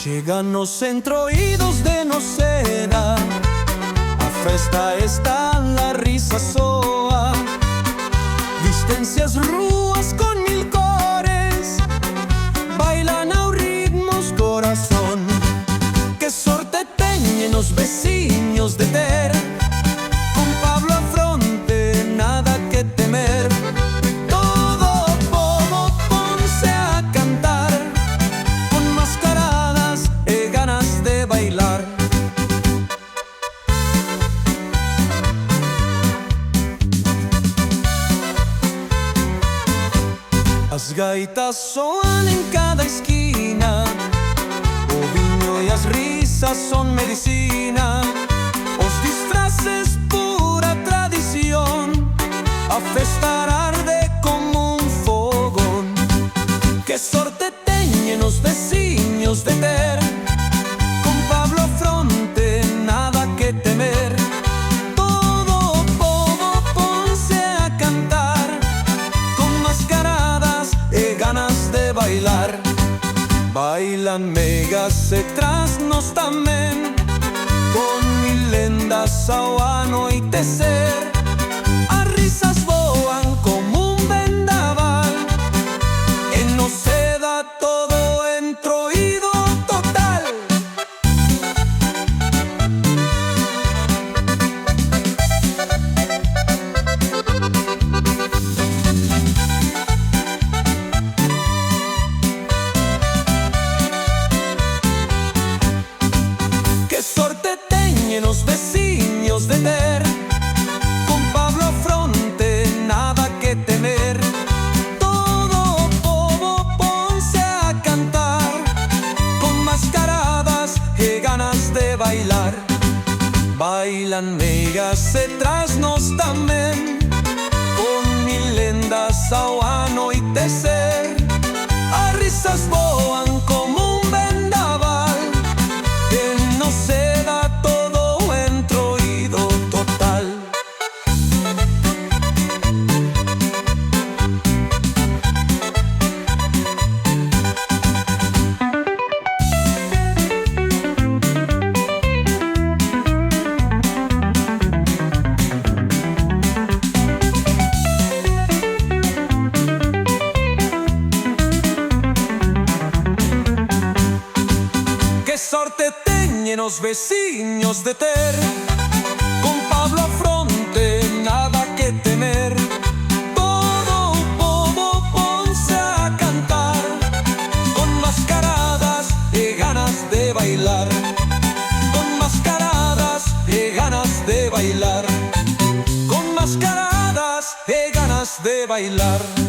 Chegan os centro-oídos de Noceda, a festa está, la risa soa, vístense as ruas con mil cores, bailan ao ritmos corazón. Que sorte teñen os veciños de ter con Pablo a fronte, nada que temer. Todo o pobo ponse a cantar con mascaradas e ganas de bailar. As gaitas soan en cada esquina, o viño e as risas son medicina, os disfraces pura tradición, a festa arde como un fogón. Que sorte teñen os veciños de ter con Pablo a fronte, nada que temer. Todo o pobo ponse a cantar con mascaradas e ganas de bailar. Bailan megas e trasnos tamén, con mil lendas ao anoitecer. As risas voan como un vendaval, en Noceda todo entroído total. Que sorte teñen os veciños de ter con Pablo a fronte, nada que temer. Todo o pobo ponse a cantar con mascaradas e ganas de bailar. Bailan megas e trasnos tamén, con mil lendas ao anoitecer. As risas voan como un vendaval, en Noceda todo entroído total. Que sorte teñen os veciños de ter con Pablo a fronte, nada que temer. Todo o pobo ponse a cantar con mascaradas e ganas de bailar, con mascaradas e ganas de bailar, con mascaradas e ganas de bailar.